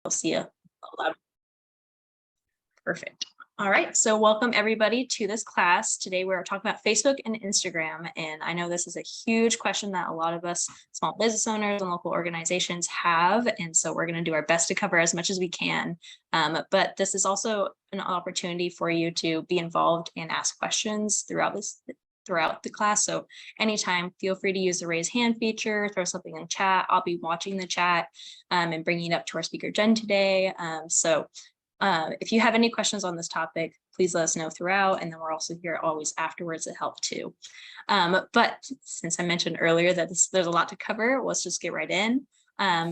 I'll see you. Perfect. All right, so welcome everybody to this class. Today we're talking about Facebook and Instagram, and I know this is a huge question that a lot of us small business owners and local organizations have, and so we're going to do our best to cover as much as we can. But this is also an opportunity for you to be involved and ask questions throughout the class. So anytime, feel free to use the raise hand feature, throw something in chat. I'll be watching the chat and bringing it up to our speaker Jen today. If you have any questions on this topic, please let us know throughout, and then we're also here always afterwards to help too. But since I mentioned earlier that there's a lot to cover, let's just get right in.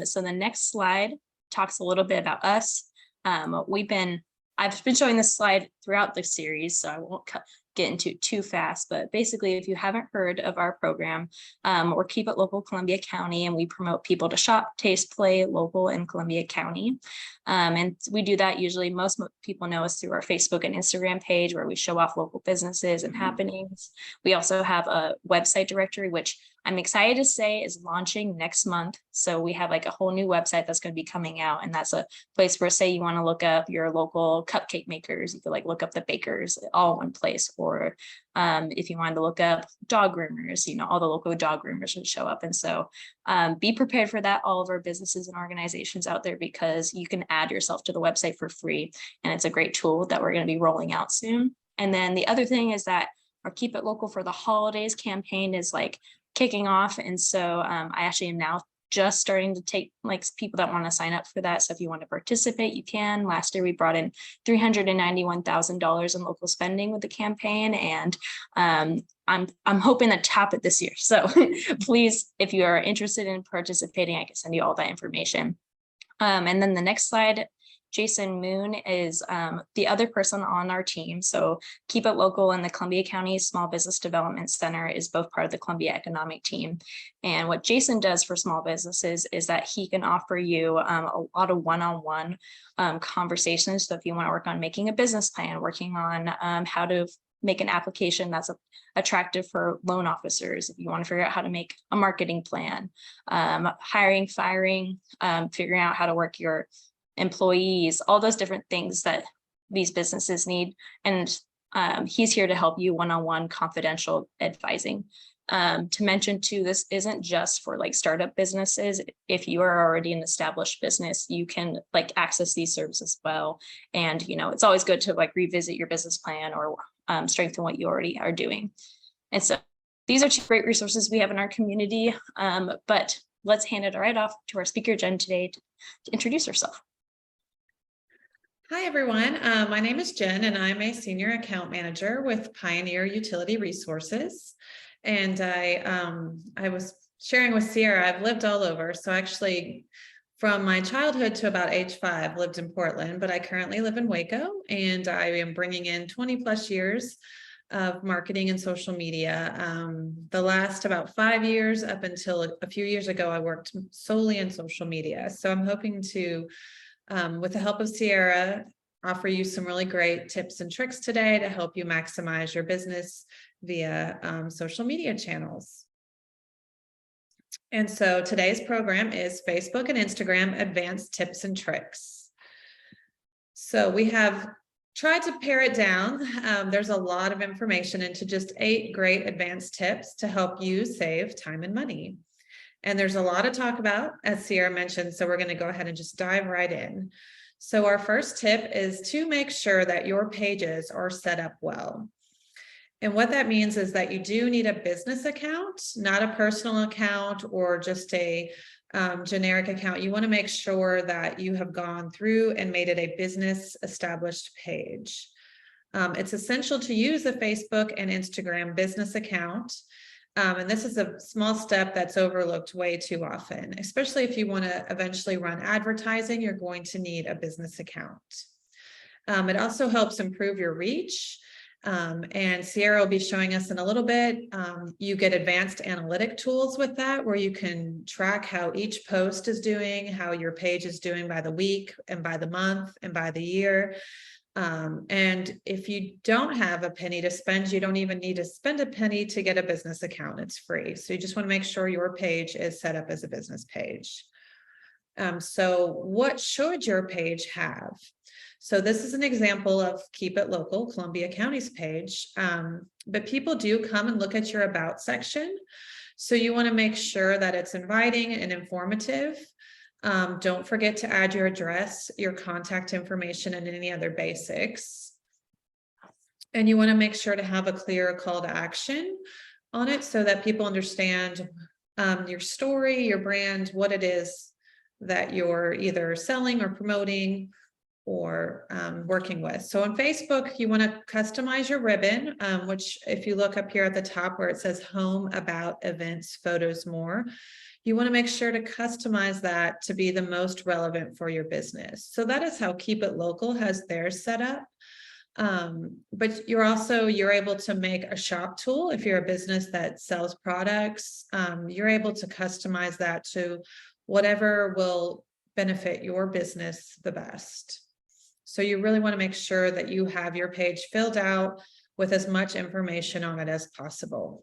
So the next slide talks a little bit about us. I've been showing this slide throughout the series, so I won't get into it too fast, but basically, if you haven't heard of our program, we're Keep It Local Columbia County, and we promote people to shop, taste, play local in Columbia County. And we do that usually, most people know us through our Facebook and Instagram page where we show off local businesses and happenings. We also have a website directory, which I'm excited to say is launching next month. So we have like a whole new website that's going to be coming out, and that's a place where, say you want to look up your local cupcake makers, you could like look up the bakers all in one place, or if you wanted to look up dog groomers, all the local dog groomers would show up. And so be prepared for that, all of our businesses and organizations out there, because you can add yourself to the website for free, and it's a great tool that we're going to be rolling out soon. And then the other thing is that our Keep It Local for the Holidays campaign is like kicking off. And so I actually am now just starting to take like people that want to sign up for that. So if you want to participate, you can. Last year we brought in $391,000 in local spending with the campaign, and I'm hoping to top it this year. So please, if you are interested in participating, I can send you all that information. And then the next slide, Jason Moon is the other person on our team. So Keep It Local and the Columbia County Small Business Development Center is both part of the Columbia Economic Team. And what Jason does for small businesses is that he can offer you a lot of one-on-one conversations. So if you want to work on making a business plan, working on how to make an application that's attractive for loan officers, if you want to figure out how to make a marketing plan, hiring, firing, figuring out how to work your employees, all those different things that these businesses need. And he's here to help you one-on-one confidential advising. To mention too, this isn't just for like startup businesses. If you are already an established business, you can like access these services as well. And it's always good to like revisit your business plan or strengthen what you already are doing. And so these are two great resources we have in our community. But let's hand it right off to our speaker Jen today to introduce herself. Hi, everyone. My name is Jen, and I'm a senior account manager with Pioneer Utility Resources. And I was sharing with Sierra, I've lived all over. So actually, from my childhood to about age 5, lived in Portland, but I currently live in Waco, and I am bringing in 20 plus years of marketing and social media. The last about 5 years, up until a few years ago, I worked solely in social media. So I'm hoping to, with the help of Sierra, offer you some really great tips and tricks today to help you maximize your business via social media channels. And so today's program is Facebook and Instagram Advanced Tips and Tricks. So we have tried to pare it down. There's a lot of information into just 8 great advanced tips to help you save time and money. And there's a lot to talk about, as Sierra mentioned, so we're going to go ahead and just dive right in. So our first tip is to make sure that your pages are set up well. And what that means is that you do need a business account, not a personal account or just a generic account. You want to make sure that you have gone through and made it a business established page. It's essential to use a Facebook and Instagram business account. And this is a small step that's overlooked way too often, especially if you want to eventually run advertising, you're going to need a business account. It also helps improve your reach. And Sierra will be showing us in a little bit. You get advanced analytic tools with that, where you can track how each post is doing, how your page is doing by the week and by the month and by the year. And if you don't have a penny to spend, you don't even need to spend a penny to get a business account. It's free. So you just want to make sure your page is set up as a business page. So what should your page have? So this is an example of Keep It Local, Columbia County's page. But people do come and look at your About section. So you want to make sure that it's inviting and informative. Don't forget to add your address, your contact information, and any other basics. And you want to make sure to have a clear call to action on it so that people understand your story, your brand, what it is that you're either selling or promoting or working with. So on Facebook, you want to customize your ribbon, which if you look up here at the top where it says Home, About, Events, Photos, More, you want to make sure to customize that to be the most relevant for your business. So that is how Keep It Local has theirs set up. But you're able to make a shop tool. If you're a business that sells products, you're able to customize that to whatever will benefit your business the best. So you really want to make sure that you have your page filled out with as much information on it as possible.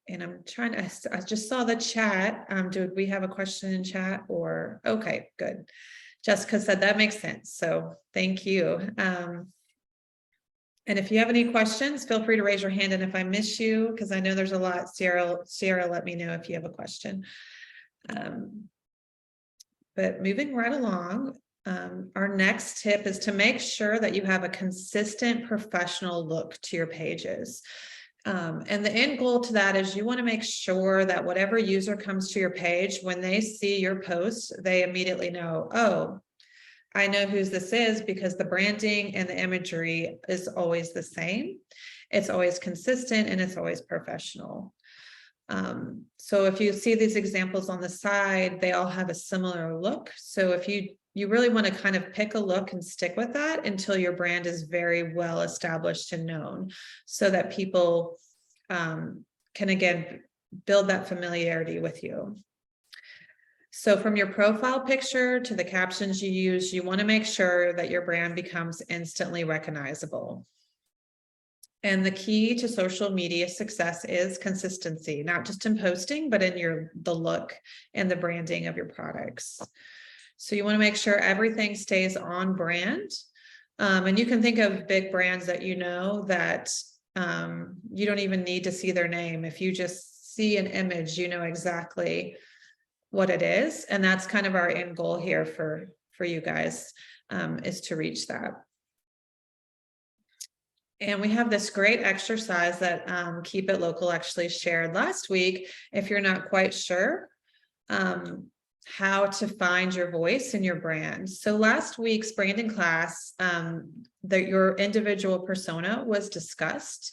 And I just saw the chat. Did we have a question in chat or, okay, good. Jessica said that makes sense. So thank you. And if you have any questions, feel free to raise your hand. And if I miss you, because I know there's a lot, Sierra, let me know if you have a question. But moving right along, our next tip is to make sure that you have a consistent professional look to your pages. And the end goal to that is you want to make sure that whatever user comes to your page, when they see your post, they immediately know, oh, I know who this is because the branding and the imagery is always the same. It's always consistent and it's always professional. So if you see these examples on the side, they all have a similar look. So if you really want to kind of pick a look and stick with that until your brand is very well established and known so that people can again build that familiarity with you. So from your profile picture to the captions you use, you want to make sure that your brand becomes instantly recognizable. And the key to social media success is consistency, not just in posting, but in the look and the branding of your products. So you want to make sure everything stays on brand. And you can think of big brands that you know that you don't even need to see their name. If you just see an image, you know exactly what it is. And that's kind of our end goal here for you guys, is to reach that. And we have this great exercise that Keep It Local actually shared last week. If you're not quite sure how to find your voice in your brand. So last week's branding class, your individual persona was discussed.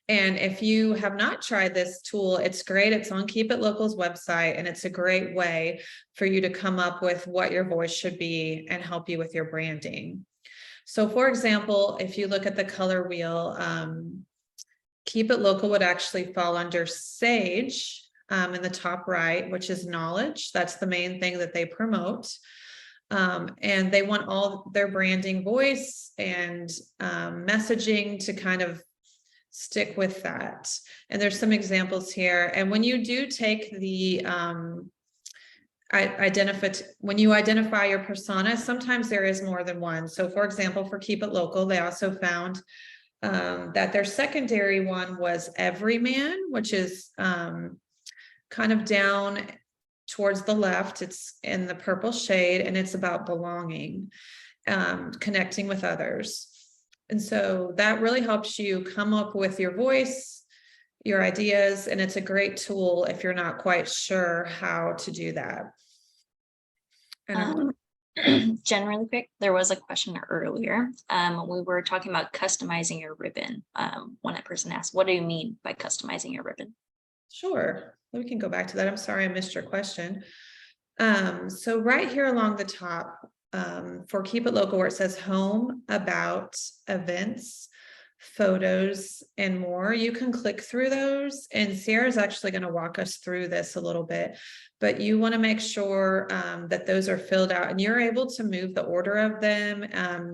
And if you have not tried this tool, it's great. It's on Keep It Local's website, and it's a great way for you to come up with what your voice should be and help you with your branding. So for example, if you look at the color wheel, Keep It Local would actually fall under Sage in the top right, which is knowledge. That's the main thing that they promote. And they want all their branding, voice, and messaging to kind of stick with that. And there's some examples here. And when you do take the when you identify your persona, sometimes there is more than one. So for example, for Keep It Local, they also found that their secondary one was Everyman, which is kind of down towards the left. It's in the purple shade, and it's about belonging, connecting with others. And so that really helps you come up with your voice, your ideas, and it's a great tool if you're not quite sure how to do that. Jen, really quick, there was a question earlier. We were talking about customizing your ribbon. One person asked, what do you mean by customizing your ribbon? Sure, we can go back to that. I'm sorry I missed your question. So right here along the top, for Keep It Local, where it says Home, About, Events, Photos, and More, you can click through those, and Sierra's actually going to walk us through this a little bit, but you want to make sure that those are filled out, and you're able to move the order of them.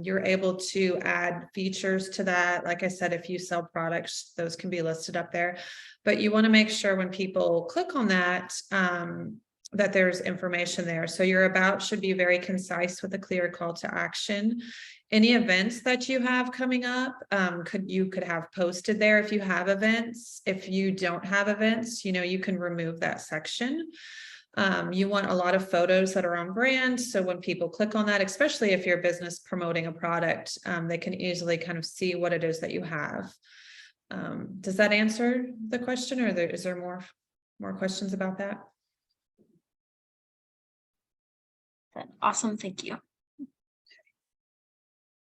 You're able to add features to that. Like I said, if you sell products, those can be listed up there, but you want to make sure when people click on that, that there's information there. So your about should be very concise with a clear call to action. Any events that you have coming up, you could have posted there if you have events. If you don't have events, you can remove that section. You want a lot of photos that are on brand. So when people click on that, especially if you're a business promoting a product, they can easily kind of see what it is that you have. Does that answer the question, or is there more questions about that? Awesome, thank you.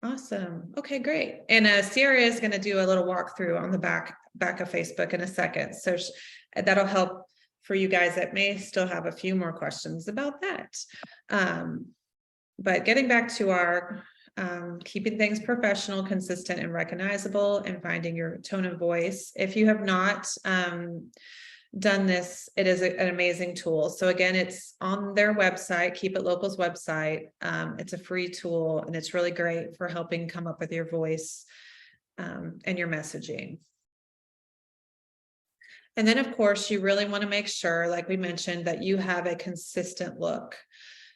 Awesome. Okay, great. And Sierra is going to do a little walkthrough on the back of Facebook in a second. So that'll help for you guys that may still have a few more questions about that. But getting back to our keeping things professional, consistent, and recognizable, and finding your tone of voice. If you have not done this, it is an amazing tool. So again, it's on their website, Keep It Local's website. It's a free tool, and it's really great for helping come up with your voice and your messaging. And then, of course, you really want to make sure, like we mentioned, that you have a consistent look.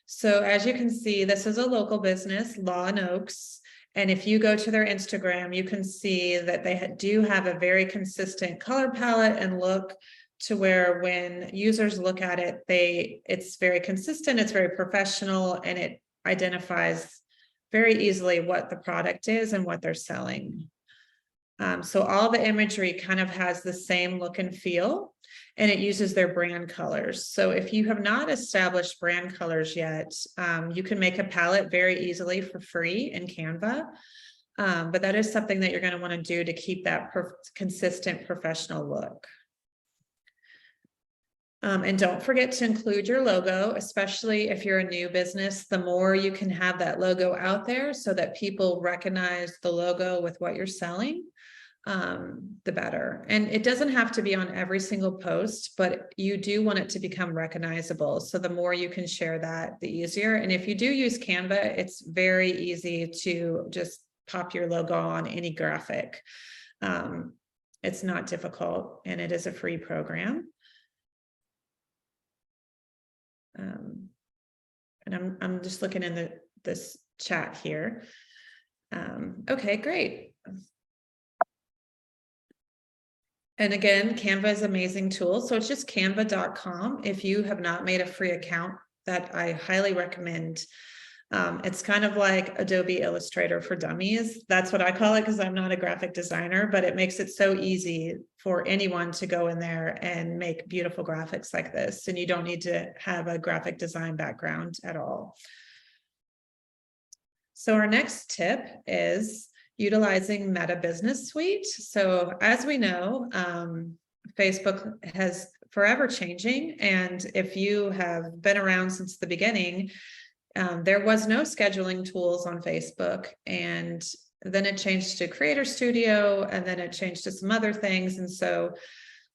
So as you can see, this is a local business, Law and Oaks. And if you go to their Instagram, you can see that they do have a very consistent color palette and look, to where when users look at it, it's very consistent, it's very professional, and it identifies very easily what the product is and what they're selling. So all the imagery kind of has the same look and feel, and it uses their brand colors. So if you have not established brand colors yet, you can make a palette very easily for free in Canva. But that is something that you're going to want to do to keep that consistent professional look. And don't forget to include your logo, especially if you're a new business. The more you can have that logo out there so that people recognize the logo with what you're selling, the better. And it doesn't have to be on every single post, but you do want it to become recognizable. So the more you can share that, the easier. And if you do use Canva, it's very easy to just pop your logo on any graphic. It's not difficult, and it is a free program. And I'm just looking in this chat here. Okay, great. And again, Canva is an amazing tool. So it's just canva.com. If you have not made a free account, that I highly recommend. It's kind of like Adobe Illustrator for dummies. That's what I call it, because I'm not a graphic designer, but it makes it so easy for anyone to go in there and make beautiful graphics like this. And you don't need to have a graphic design background at all. So our next tip is utilizing Meta Business Suite. So as we know, Facebook has forever changing. And if you have been around since the beginning, there was no scheduling tools on Facebook, and then it changed to Creator Studio, and then it changed to some other things. And so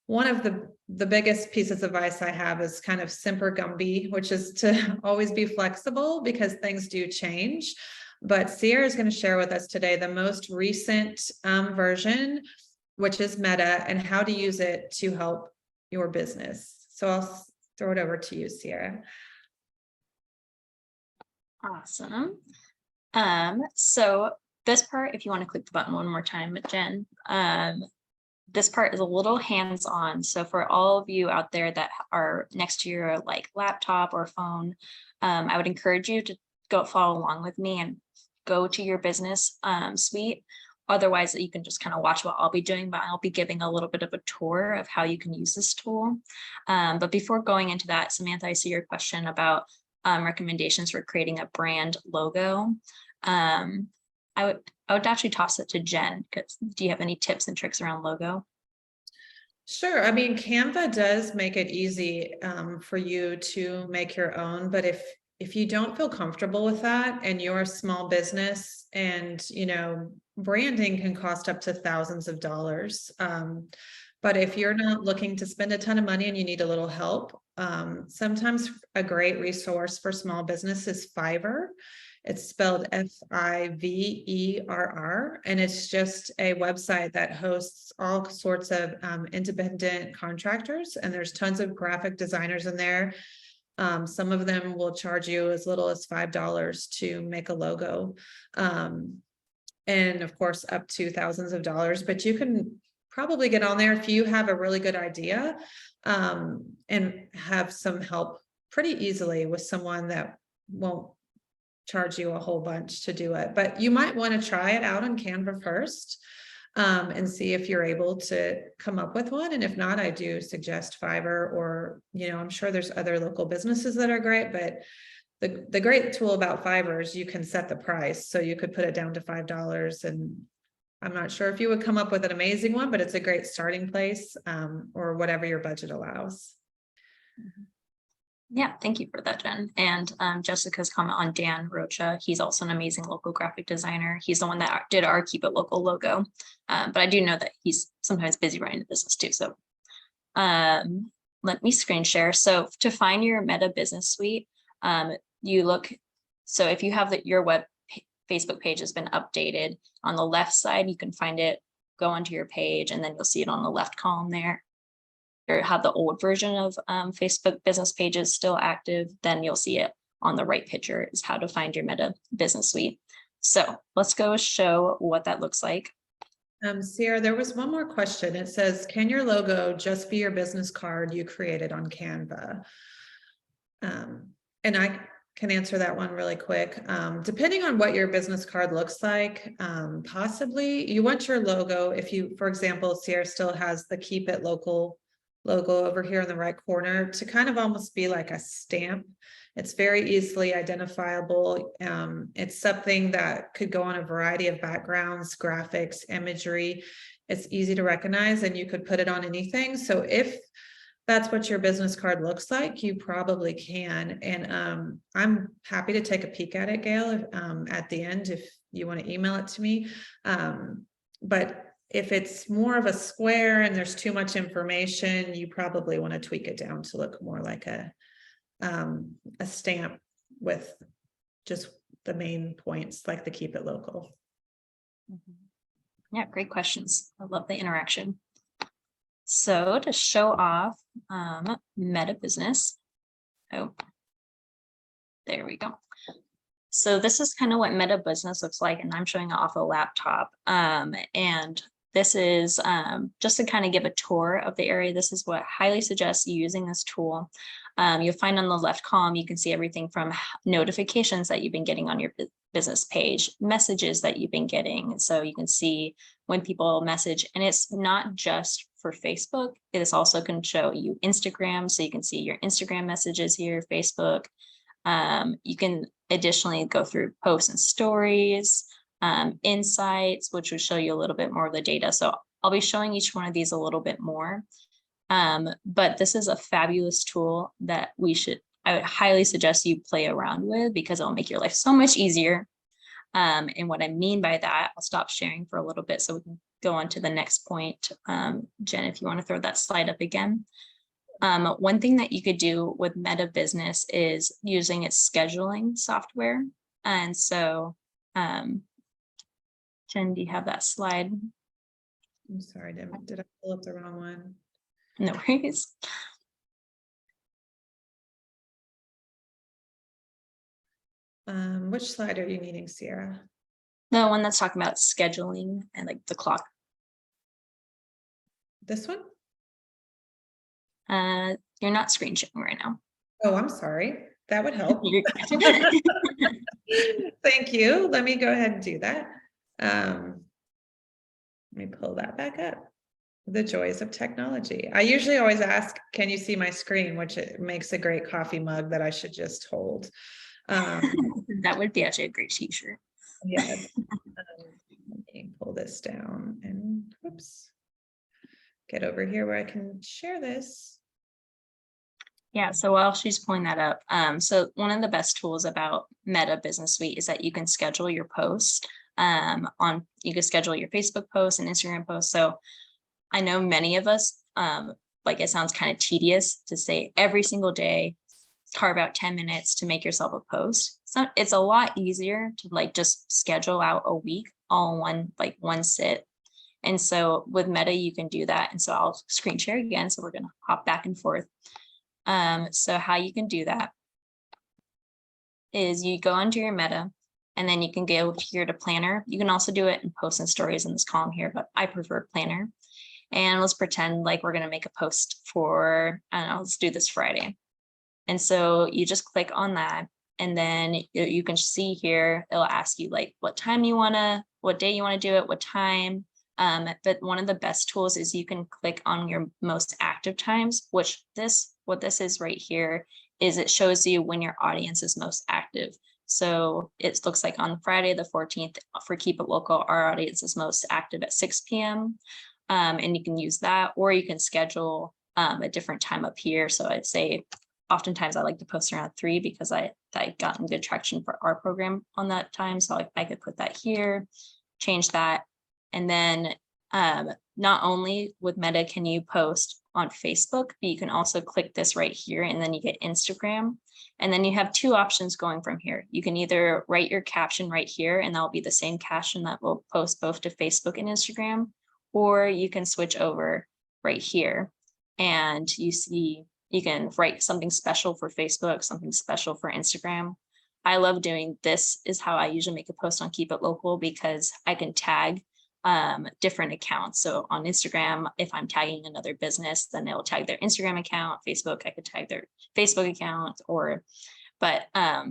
one of the biggest pieces of advice I have is kind of Semper Gumby, which is to always be flexible, because things do change. But Sierra is going to share with us today the most recent version, which is Meta, and how to use it to help your business. So I'll throw it over to you, Sierra. Awesome. So this part, if you want to click the button one more time, Jen, this part is a little hands-on. So for all of you out there that are next to your laptop or phone, I would encourage you to go follow along with me and go to your business suite. Otherwise, you can just kind of watch what I'll be doing, but I'll be giving a little bit of a tour of how you can use this tool. But before going into that, Samantha, I see your question about recommendations for creating a brand logo. I would actually toss it to Jen, because do you have any tips and tricks around logo? Sure. I mean, Canva does make it easy for you to make your own, but if you don't feel comfortable with that, and you're a small business, and branding can cost up to thousands of dollars. But if you're not looking to spend a ton of money and you need a little help, sometimes a great resource for small business is Fiverr. It's spelled Fiverr, and it's just a website that hosts all sorts of independent contractors. And there's tons of graphic designers in there. Some of them will charge you as little as $5 to make a logo. And of course, up to thousands of dollars, but you can probably get on there if you have a really good idea, and have some help pretty easily with someone that won't charge you a whole bunch to do it. But you might want to try it out on Canva first, and see if you're able to come up with one. And if not, I do suggest Fiverr, or, I'm sure there's other local businesses that are great, but the great tool about Fiverr is you can set the price. So you could put it down to $5, and I'm not sure if you would come up with an amazing one, but it's a great starting place, or whatever your budget allows. Yeah, thank you for that, Jen. And Jessica's comment on Dan Rocha. He's also an amazing local graphic designer. He's the one that did our Keep It Local logo. But I do know that he's sometimes busy running the business too. So let me screen share. So to find your Meta Business Suite, you look. So if you have your Facebook page has been updated, on the left side, you can find it, go onto your page, and then you'll see it on the left column there. Or have the old version of Facebook business pages still active, then you'll see it on the right picture is how to find your Meta Business Suite. So let's go show what that looks like. Sierra, there was one more question. It says, can your logo just be your business card you created on Canva? And I can answer that one really quick. Depending on what your business card looks like, possibly you want your logo. If you, for example, Sierra still has the Keep It Local logo over here in the right corner, to kind of almost be like a stamp. It's very easily identifiable. It's something that could go on a variety of backgrounds, graphics, imagery. It's easy to recognize, and you could put it on anything. So if that's what your business card looks like, you probably can. And I'm happy to take a peek at it, Gail, at the end, if you want to email it to me. But if it's more of a square and there's too much information, you probably want to tweak it down to look more like a stamp with just the main points, like the Keep It Local. Yeah, great questions. I love the interaction. So to show off Meta Business, oh, there we go. So this is kind of what Meta Business looks like, and I'm showing it off a laptop. And this is just to kind of give a tour of the area. This is what I highly suggest you using this tool. You'll find on the left column, you can see everything from notifications that you've been getting on your business page, messages that you've been getting. And so you can see when people message, and it's not just for Facebook. It is also can show you Instagram. So you can see your Instagram messages here, Facebook. You can additionally go through posts and stories, insights, which will show you a little bit more of the data. So I'll be showing each one of these a little bit more. But this is a fabulous tool that I would highly suggest you play around with, because it'll make your life so much easier. And what I mean by that, I'll stop sharing for a little bit so we can go on to the next point. Jen, if you want to throw that slide up again. One thing that you could do with Meta Business is using its scheduling software. And so, Jen, do you have that slide? I'm sorry, did I pull up the wrong one? No worries. Which slide are you needing, Sierra? The one that's talking about scheduling and like the clock. This one? You're not screen sharing right now. Oh, I'm sorry. That would help. You're Thank you. Let me go ahead and do that. Let me pull that back up. The joys of technology. I usually always ask, can you see my screen? Which it makes a great coffee mug that I should just hold. That would be actually a great t-shirt. Yes. Let me pull this down and whoops. Get over here where I can share this. Yeah, so while she's pulling that up, so one of the best tools about Meta Business Suite is that you can schedule your posts. You can schedule your Facebook posts and Instagram posts. So I know many of us, like it sounds kind of tedious to say every single day, carve out 10 minutes to make yourself a post. So it's a lot easier to like just schedule out a week all in one sit. And so with Meta, you can do that. And so I'll screen share again. So we're going to hop back and forth. So how you can do that is you go into your Meta, and then you can go here to Planner. You can also do it in Posts and Stories in this column here, but I prefer Planner. And let's pretend like we're going to make a post for, I don't know, let's do this Friday. And so you just click on that, and then you can see here, it'll ask you like what time you want to, what day you want to do it, what time. But one of the best tools is you can click on your most active times, which what this is right here is it shows you when your audience is most active. So it looks like on Friday, the 14th for Keep It Local, our audience is most active at 6 p.m. And you can use that, or you can schedule a different time up here. So I'd say oftentimes I like to post around 3 because I gotten good traction for our program on that time. So I could put that here, change that. And then not only with Meta can you post on Facebook, but you can also click this right here, and then you get Instagram. And then you have two options going from here. You can either write your caption right here, and that'll be the same caption that will post both to Facebook and Instagram, or you can switch over right here, and you see you can write something special for Facebook, something special for Instagram. I love doing this is how I usually make a post on Keep It Local, because I can tag different accounts. So on Instagram, if I'm tagging another business, then it'll tag their Instagram account. Facebook, I could tag their Facebook account,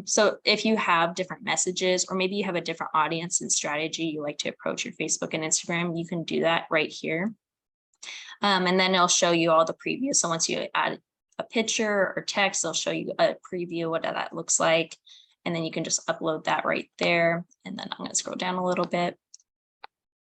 so if you have different messages, or maybe you have a different audience and strategy you like to approach your Facebook and Instagram, you can do that right here. And then it'll show you all the previews. So once you add a picture or text, they'll show you a preview, what that looks like. And then you can just upload that right there. And then I'm going to scroll down a little bit.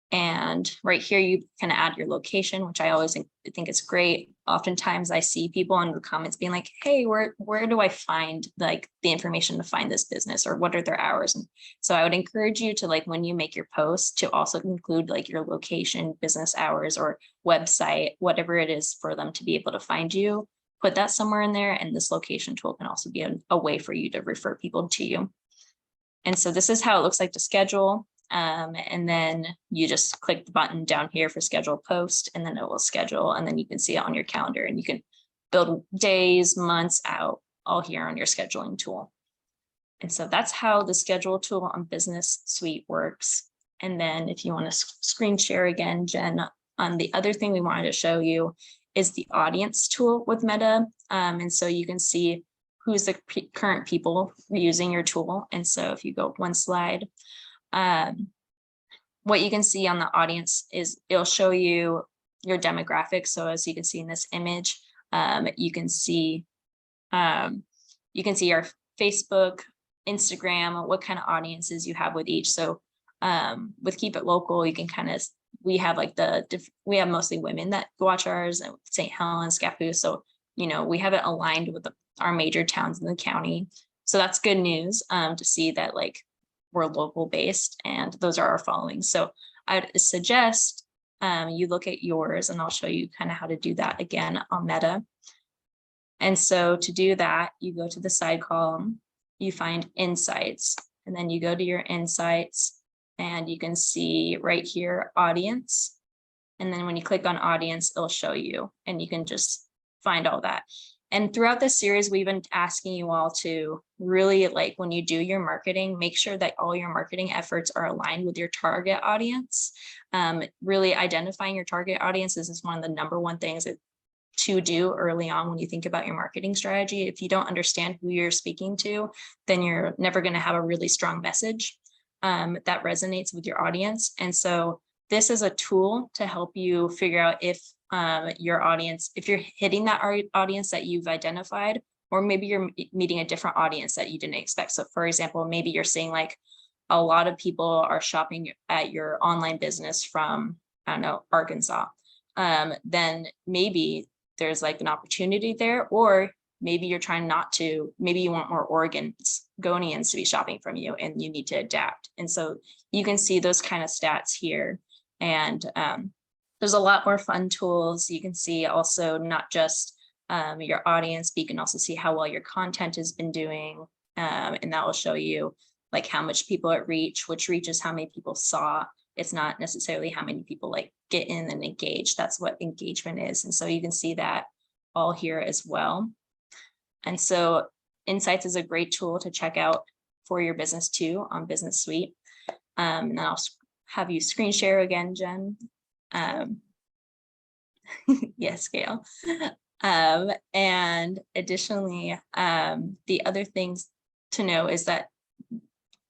And right here, you can add your location, which I always think is great. Oftentimes I see people in the comments being like, hey, where do I find like the information to find this business, or what are their hours? And so I would encourage you to, like, when you make your post, to also include like your location, business hours, or website, whatever it is, for them to be able to find you. Put that somewhere in there, and this location tool can also be a way for you to refer people to you. And so this is how it looks like to schedule. And then you just click the button down here for schedule post, and then it will schedule, and then you can see it on your calendar, and you can build days, months out, all here on your scheduling tool. And so that's how the schedule tool on Business Suite works. And then if you want to screen share again, Jen, on the other thing we wanted to show you is the audience tool with Meta. And so you can see who's the current people using your tool. And so if you go one slide, what you can see on the audience is it'll show you your demographics. So as you can see in this image, you can see our Facebook, Instagram, what kind of audiences you have with each. So with Keep It Local, you can kind of, we have like we have mostly women that watch ours, and St. Helens, Scappoose. So, we have it aligned with our major towns in the county. So that's good news to see that, like, we're local based, and those are our followings. So I'd suggest you look at yours, and I'll show you kind of how to do that again on Meta. And so to do that, you go to the side column, you find insights, and then you go to your insights, and you can see right here, audience. And then when you click on audience, it'll show you, and you can just find all that. And throughout this series, we've been asking you all to really, like, when you do your marketing, make sure that all your marketing efforts are aligned with your target audience. Really identifying your target audiences is one of the #1 things to do early on when you think about your marketing strategy. If you don't understand who you're speaking to, then you're never going to have a really strong message that resonates with your audience. And so this is a tool to help you figure out if your audience, if you're hitting that audience that you've identified, or maybe you're meeting a different audience that you didn't expect. So for example, maybe you're seeing like a lot of people are shopping at your online business from, I don't know, Arkansas. Then maybe there's like an opportunity there, or maybe you're trying maybe you want more Oregonians to be shopping from you, and you need to adapt. And so you can see those kind of stats here. And there's a lot more fun tools. You can see also not just your audience, but you can also see how well your content has been doing. And that will show you like how much people it reach, which reaches how many people saw. It's not necessarily how many people like get in and engage. That's what engagement is. And so you can see that all here as well. And so Insights is a great tool to check out for your business too on Business Suite. And I'll have you screen share again, Jen. Yes, Gail. And additionally, the other things to know is that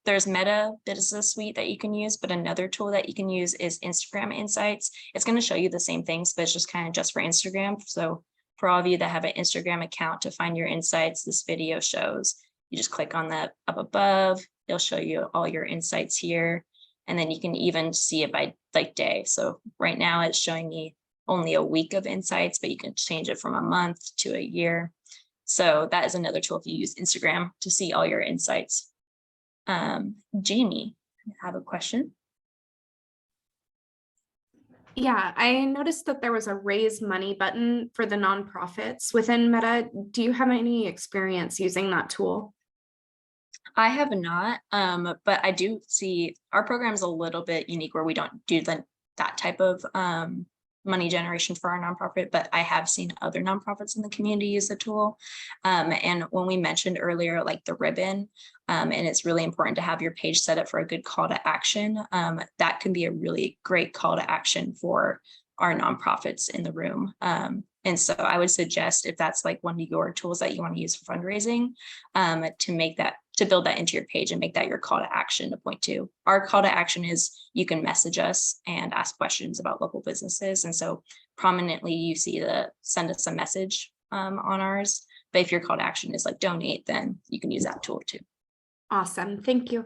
there's Meta Business Suite that you can use, but another tool that you can use is Instagram Insights. It's going to show you the same things, but it's just kind of just for Instagram. So for all of you that have an Instagram account, to find your insights, this video shows, you just click on that up above, it'll show you all your insights here. And then you can even see it by like day. So right now it's showing me only a week of insights, but you can change it from a month to a year. So that is another tool if you use Instagram to see all your insights. Jamie, I have a question. Yeah, I noticed that there was a raise money button for the nonprofits within Meta. Do you have any experience using that tool? I have not, but I do see our program is a little bit unique where we don't do that type of money generation for our nonprofit, but I have seen other nonprofits in the community use the tool. And when we mentioned earlier, like the ribbon, and it's really important to have your page set up for a good call to action, that can be a really great call to action for our nonprofits in the room. And so I would suggest, if that's like one of your tools that you want to use for fundraising, to build that into your page and make that your call to action to point to. Our call to action is you can message us and ask questions about local businesses. And so prominently you see the send us a message on ours. But if your call to action is like donate, then you can use that tool too. Awesome. Thank you.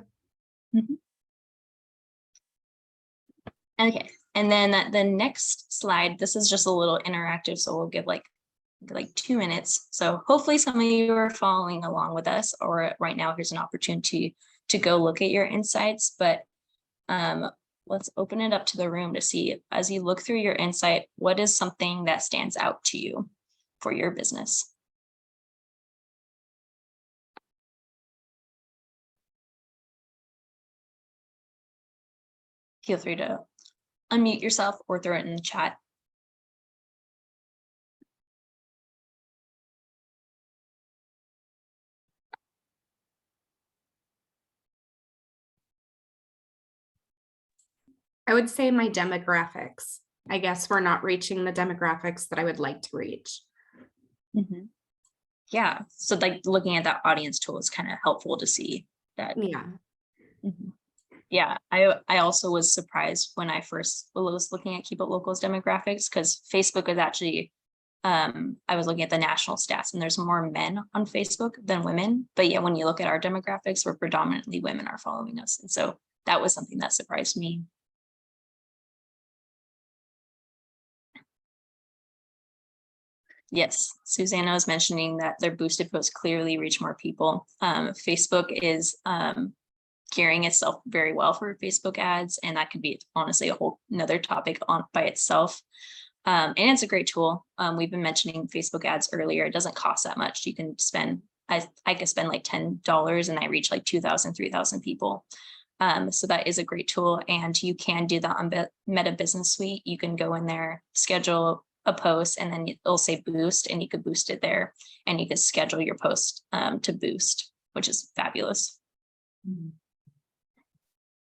Mm-hmm. Okay. And then the next slide, this is just a little interactive. So we'll give like 2 minutes. So hopefully some of you are following along with us, or right now here's an opportunity to go look at your insights. But let's open it up to the room to see, as you look through your insight, what is something that stands out to you for your business? Feel free to unmute yourself or throw it in the chat. I would say my demographics. I guess we're not reaching the demographics that I would like to reach. Mm-hmm. Yeah, so like looking at that audience tool is kind of helpful to see that. Yeah. Mm-hmm. Yeah, I also was surprised when I first was looking at Keep It Local's demographics, because Facebook is actually, I was looking at the national stats and there's more men on Facebook than women. But yeah, when you look at our demographics, we're predominantly women are following us. And so that was something that surprised me. Yes, Susanna was mentioning that their boosted posts clearly reach more people. Facebook is gearing itself very well for Facebook ads, and that could be honestly a whole another topic on by itself. And it's a great tool. We've been mentioning Facebook ads earlier. It doesn't cost that much. You can spend, I could spend like $10 and I reach like 2,000, 3,000 people. So that is a great tool, and you can do that on Meta Business Suite. You can go in there, schedule a post, and then it'll say boost, and you could boost it there, and you could schedule your post to boost, which is fabulous. Mm-hmm.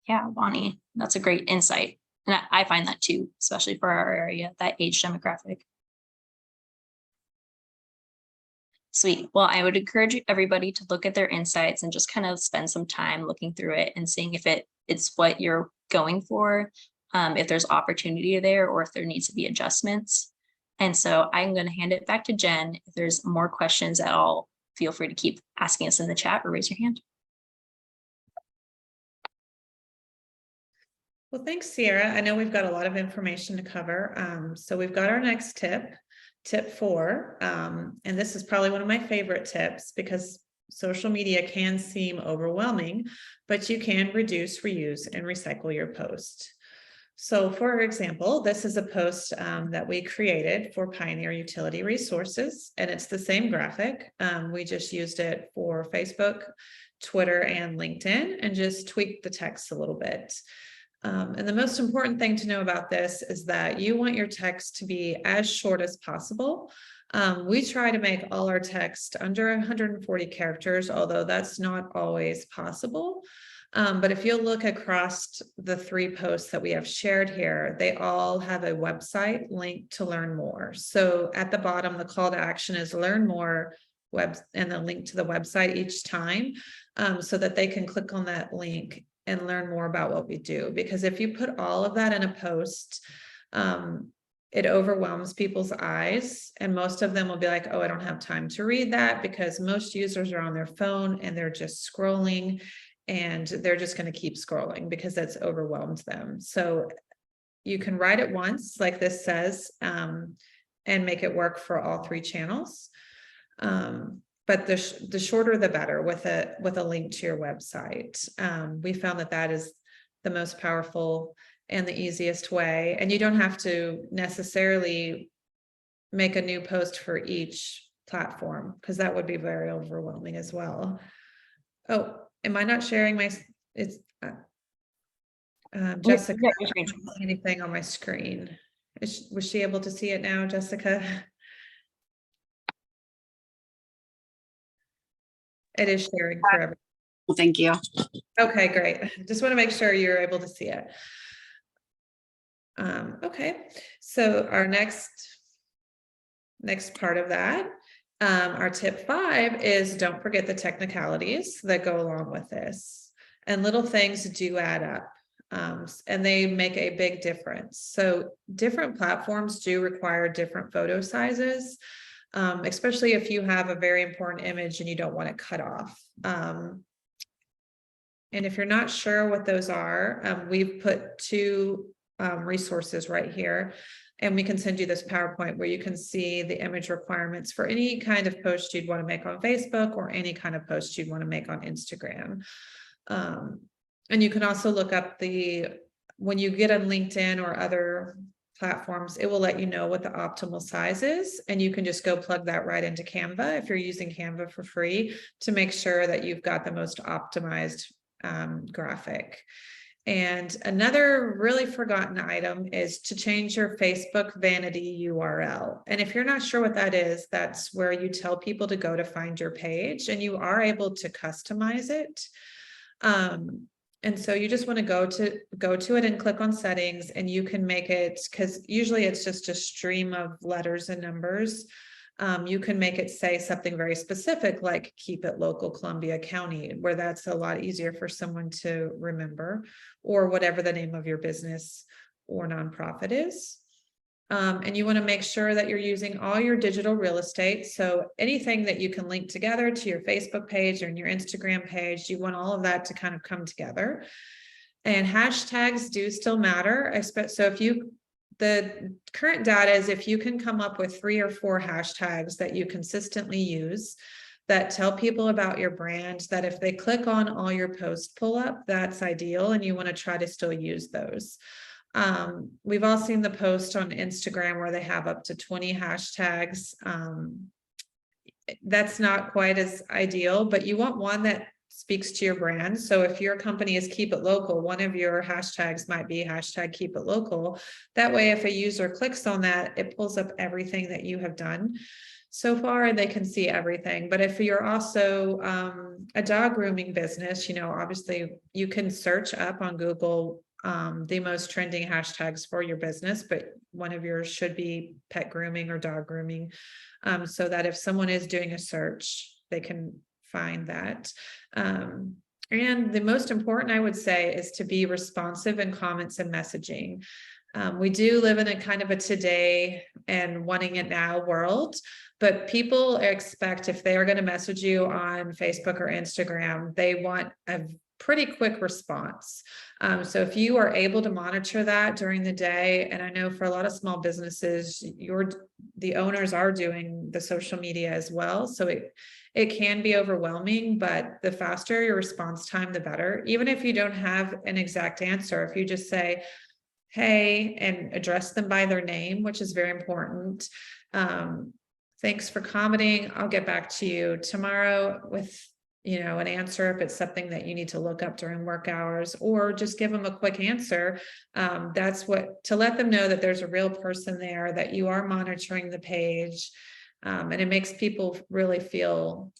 Yeah, Bonnie, that's a great insight. And I find that too, especially for our area, that age demographic. Sweet. Well, I would encourage everybody to look at their insights and just kind of spend some time looking through it and seeing if it's what you're going for, if there's opportunity there, or if there needs to be adjustments. And so I'm going to hand it back to Jen. If there's more questions at all, feel free to keep asking us in the chat or raise your hand. Well, thanks, Sierra. I know we've got a lot of information to cover. So we've got our next tip, tip 4. And this is probably one of my favorite tips, because social media can seem overwhelming, but you can reduce, reuse, and recycle your post. So for example, this is a post that we created for Pioneer Utility Resources, and it's the same graphic. We just used it for Facebook, Twitter, and LinkedIn, and just tweaked the text a little bit. And the most important thing to know about this is that you want your text to be as short as possible. We try to make all our text under 140 characters, although that's not always possible. But if you look across the 3 posts that we have shared here, they all have a website link to learn more. So at the bottom, the call to action is learn more and the link to the website each time, so that they can click on that link and learn more about what we do. Because if you put all of that in a post, it overwhelms people's eyes, and most of them will be like, oh, I don't have time to read that, because most users are on their phone and they're just scrolling, and they're just going to keep scrolling because that's overwhelmed them. So you can write it once, like this says, and make it work for all 3 channels. But the shorter the better, with a link to your website. We found that is the most powerful and the easiest way. And you don't have to necessarily make a new post for each platform, because that would be very overwhelming as well. Oh, am I not sharing my, it's Jessica, anything on my screen? Was she able to see it now, Jessica? It is sharing for everyone. Well, thank you. Okay, great. Just want to make sure you're able to see it. Okay, so our next part of that, our tip 5 is don't forget the technicalities that go along with this. And little things do add up, and they make a big difference. So different platforms do require different photo sizes, especially if you have a very important image and you don't want it cut off. And if you're not sure what those are, we've put 2 resources right here, and we can send you this PowerPoint where you can see the image requirements for any kind of post you'd want to make on Facebook, or any kind of post you'd want to make on Instagram. And you can also look up when you get on LinkedIn or other platforms, it will let you know what the optimal size is, and you can just go plug that right into Canva if you're using Canva for free, to make sure that you've got the most optimized graphic. And another really forgotten item is to change your Facebook vanity URL. And if you're not sure what that is, that's where you tell people to go to find your page, and you are able to customize it. And so you just want to go to it and click on settings, and you can make it, because usually it's just a stream of letters and numbers. You can make it say something very specific, like keep it local Columbia County, where that's a lot easier for someone to remember, or whatever the name of your business or nonprofit is. And you want to make sure that you're using all your digital real estate. So anything that you can link together to your Facebook page or your Instagram page, you want all of that to kind of come together. And hashtags do still matter. So the current data is if you can come up with 3 or 4 hashtags that you consistently use that tell people about your brand, that if they click on all your posts pull up, that's ideal, and you want to try to still use those. We've all seen the post on Instagram where they have up to 20 hashtags. That's not quite as ideal, but you want one that speaks to your brand. So if your company is Keep It Local, one of your hashtags might be hashtag Keep It Local. That way, if a user clicks on that, it pulls up everything that you have done so far, and they can see everything. But if you're also a dog grooming business, obviously you can search up on Google the most trending hashtags for your business, but one of yours should be pet grooming or dog grooming, so that if someone is doing a search, they can find that. And the most important, I would say, is to be responsive in comments and messaging. We do live in a kind of a today and wanting it now world, but people expect, if they are going to message you on Facebook or Instagram, they want a pretty quick response. So if you are able to monitor that during the day, and I know for a lot of small businesses, the owners are doing the social media as well. So it can be overwhelming, but the faster your response time, the better. Even if you don't have an exact answer, if you just say, hey, and address them by their name, which is very important. Thanks for commenting. I'll get back to you tomorrow with an answer if it's something that you need to look up during work hours, or just give them a quick answer. That's to let them know that there's a real person there, that you are monitoring the page, And it makes people really feel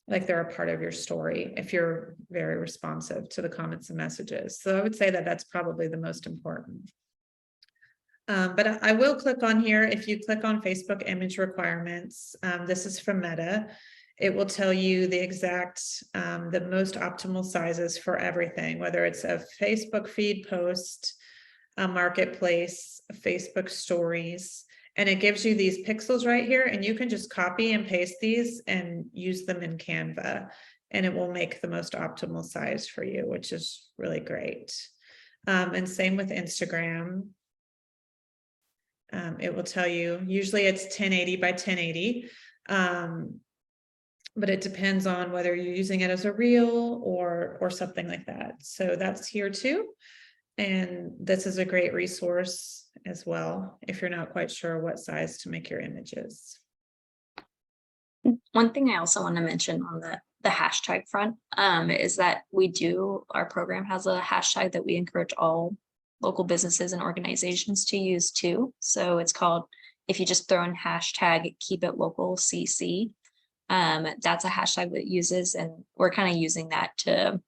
like they're a part of your story if you're very responsive to the comments and messages. So I would say that that's probably the most important. But I will click on here. If you click on Facebook image requirements, this is from Meta. It will tell you the exact, the most optimal sizes for everything, whether it's a Facebook feed post, a marketplace, a Facebook stories, and it gives you these pixels right here, and you can just copy and paste these and use them in Canva, and it will make the most optimal size for you, which is really great. And same with Instagram. It will tell you, usually it's 1080 by 1080. But it depends on whether you're using it as a reel or something like that. So that's here too. And this is a great resource as well, if you're not quite sure what size to make your images. One thing I also want to mention on the hashtag front is that our program has a hashtag that we encourage all local businesses and organizations to use too. So it's called, if you just throw in hashtag keep it local CC, that's a hashtag that uses, and we're kind of using that to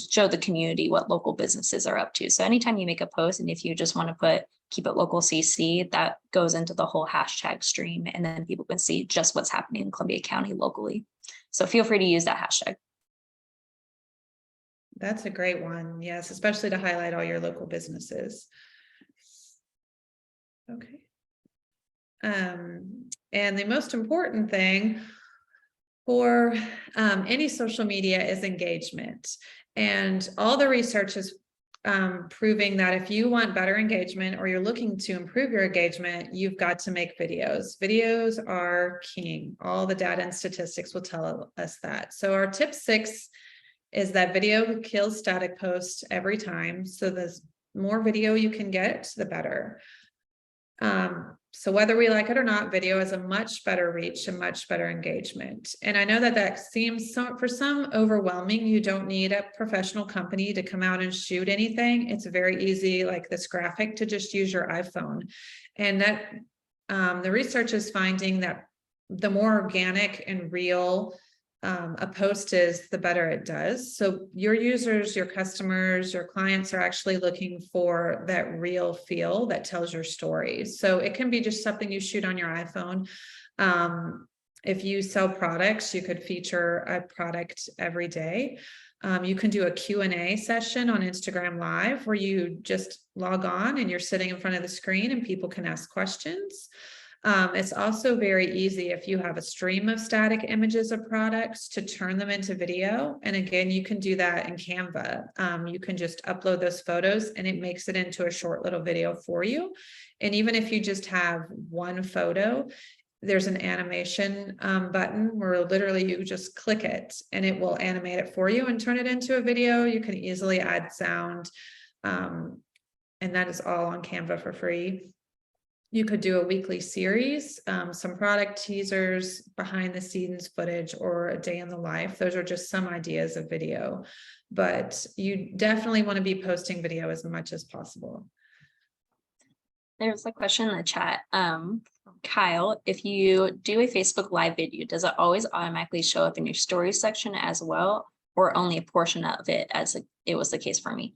show the community what local businesses are up to. So anytime you make a post, and if you just want to put keep it local CC, that goes into the whole hashtag stream, and then people can see just what's happening in Columbia County locally. So feel free to use that hashtag. That's a great one. Yes, especially to highlight all your local businesses. Okay. And the most important thing for any social media is engagement. And all the research is proving that if you want better engagement, or you're looking to improve your engagement, you've got to make videos. Videos are king. All the data and statistics will tell us that. So our tip 6 is that video kills static posts every time. So the more video you can get, the better. So whether we like it or not, video has a much better reach and much better engagement. And I know that that seems for some overwhelming. You don't need a professional company to come out and shoot anything. It's very easy, like this graphic, to just use your iPhone. And that the research is finding that the more organic and real a post is, the better it does. So your users, your customers, your clients are actually looking for that real feel that tells your story. So it can be just something you shoot on your iPhone. If you sell products, you could feature a product every day. You can do a Q&A session on Instagram Live, where you just log on and you're sitting in front of the screen and people can ask questions. It's also very easy, if you have a stream of static images of products, to turn them into video. And again, you can do that in Canva. You can just upload those photos and it makes it into a short little video for you. And even if you just have one photo, there's an animation button where literally you just click it and it will animate it for you and turn it into a video. You can easily add sound. And that is all on Canva for free. You could do a weekly series, some product teasers, behind the scenes footage, or a day in the life. Those are just some ideas of video, but you definitely want to be posting video as much as possible. There's a question in the chat from Kyle. If you do a Facebook Live video, does it always automatically show up in your stories section as well, or only a portion of it, as it was the case for me?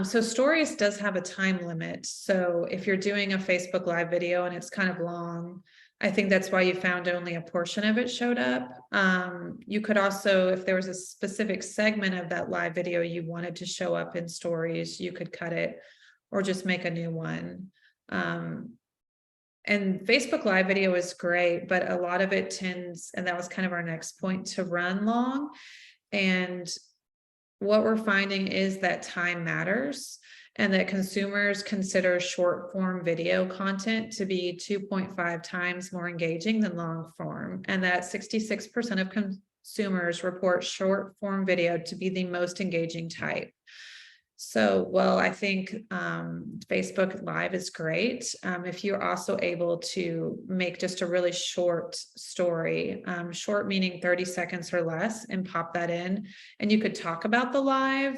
So stories does have a time limit. So if you're doing a Facebook Live video and it's kind of long, I think that's why you found only a portion of it showed up. You could also, if there was a specific segment of that live video you wanted to show up in stories, you could cut it or just make a new one. And Facebook Live video is great, but a lot of it tends, and that was kind of our next point, to run long. And what we're finding is that time matters, and that consumers consider short form video content to be 2.5 times more engaging than long form, and that 66% of consumers report short form video to be the most engaging type. So, well, I think Facebook Live is great. If you're also able to make just a really short story, short meaning 30 seconds or less, and pop that in, and you could talk about the live.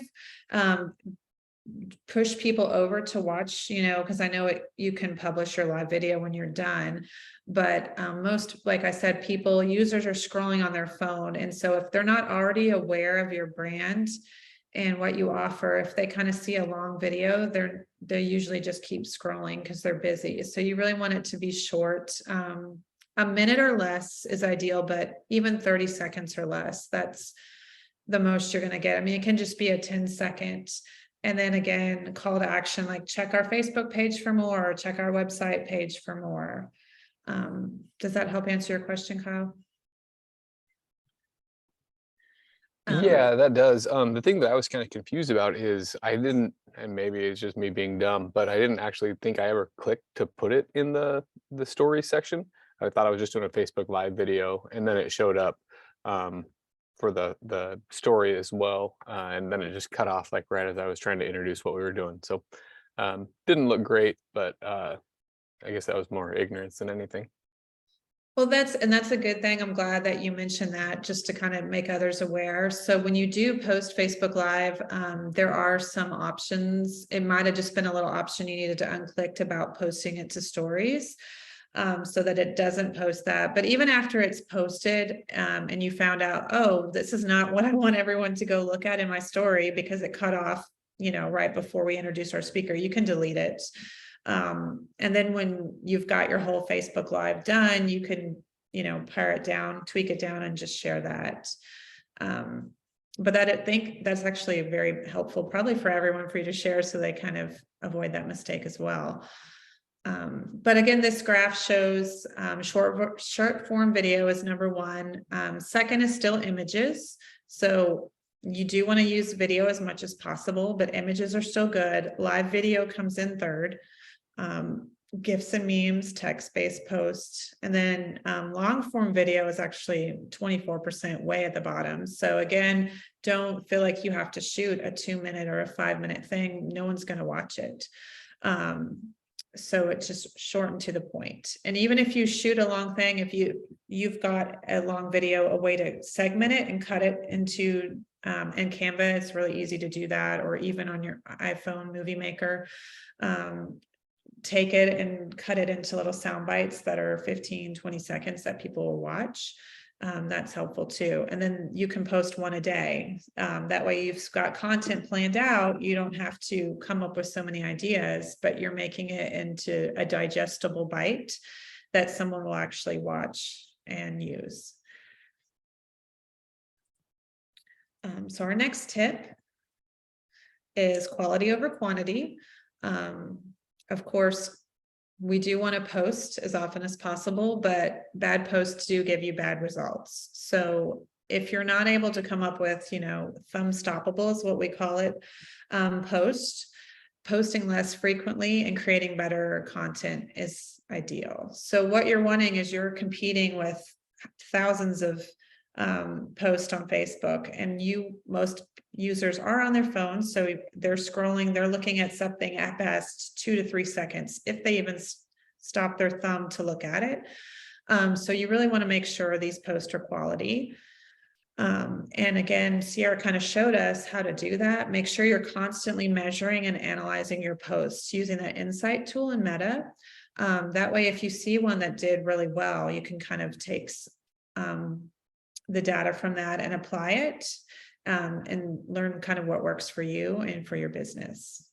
push people over to watch, because I know you can publish your live video when you're done, but most, like I said, users are scrolling on their phone. And so if they're not already aware of your brand and what you offer, if they kind of see a long video, they usually just keep scrolling because they're busy. So you really want it to be short. A minute or less is ideal, but even 30 seconds or less, that's the most you're going to get. I mean, it can just be a 10-second. And then again, call to action, like check our Facebook page for more, or check our website page for more. Does that help answer your question, Kyle? Yeah, that does. The thing that I was kind of confused about is I didn't, and maybe it's just me being dumb, but I didn't actually think I ever clicked to put it in the story section. I thought I was just doing a Facebook Live video, and then it showed up for the story as well, and then it just cut off like right as I was trying to introduce what we were doing. So didn't look great, but I guess that was more ignorance than anything. Well, that's a good thing. I'm glad that you mentioned that, just to kind of make others aware. So when you do post Facebook Live, there are some options. It might have just been a little option you needed to unclick about posting it to stories, so that it doesn't post that. But even after it's posted, and you found out, oh, this is not what I want everyone to go look at in my story because it cut off, right before we introduce our speaker, you can delete it. And then when you've got your whole Facebook Live done, you can, pare it down, tweak it down, and just share that. But I think that's actually very helpful, probably for everyone, for you to share, so they kind of avoid that mistake as well. But again, this graph shows short form video is number one. Second is still images. So you do want to use video as much as possible, but images are still good. Live video comes in third. GIFs and memes, text-based posts, and then long form video is actually 24%, way at the bottom. So again, don't feel like you have to shoot a 2-minute or a 5-minute thing. No one's going to watch it. So it's just shortened to the point. And even if you shoot a long thing, if you've got a long video, a way to segment it and cut it into in Canva, it's really easy to do that, or even on your iPhone Movie Maker. Take it and cut it into little sound bites that are 15-20 seconds that people will watch. That's helpful too. And then you can post one a day. That way you've got content planned out. You don't have to come up with so many ideas, but you're making it into a digestible bite that someone will actually watch and use. So our next tip is quality over quantity. Of course, we do want to post as often as possible, but bad posts do give you bad results. So if you're not able to come up with, thumb stoppable is what we call it, posting less frequently and creating better content is ideal. So what you're wanting is you're competing with thousands of post on Facebook, and most users are on their phones, so they're scrolling, they're looking at something at best 2 to 3 seconds, if they even stop their thumb to look at it. So you really want to make sure these posts are quality. And again, Sierra kind of showed us how to do that. Make sure you're constantly measuring and analyzing your posts using that insight tool in Meta. That way, if you see one that did really well, you can kind of take the data from that and apply it, and learn kind of what works for you and for your business.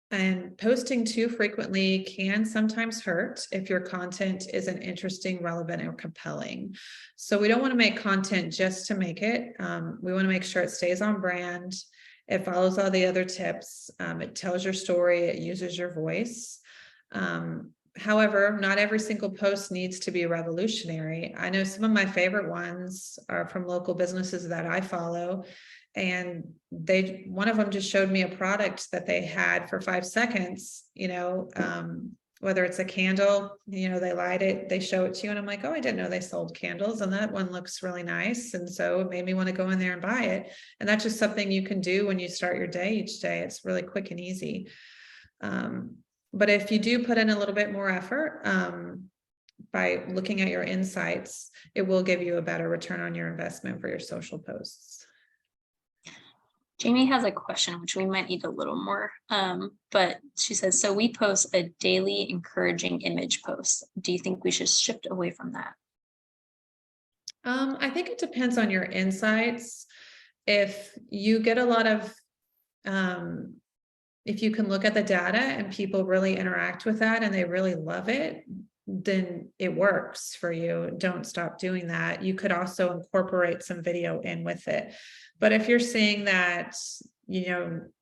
And posting too frequently can sometimes hurt if your content isn't interesting, relevant, or compelling. So we don't want to make content just to make it. We want to make sure it stays on brand. It follows all the other tips. It tells your story. It uses your voice. However, not every single post needs to be revolutionary. I know some of my favorite ones are from local businesses that I follow, and one of them just showed me a product that they had for 5 seconds, whether it's a candle, they light it, they show it to you, and I'm like, oh, I didn't know they sold candles, and that one looks really nice. And so it made me want to go in there and buy it. And that's just something you can do when you start your day each day. It's really quick and easy. But if you do put in a little bit more effort, by looking at your insights, it will give you a better return on your investment for your social posts. Jamie has a question, which we might need a little more, but she says, so we post a daily encouraging image post. Do you think we should shift away from that? I think it depends on your insights. If you get a lot of, if you can look at the data and people really interact with that and they really love it, then it works for you. Don't stop doing that. You could also incorporate some video in with it. But if you're seeing that,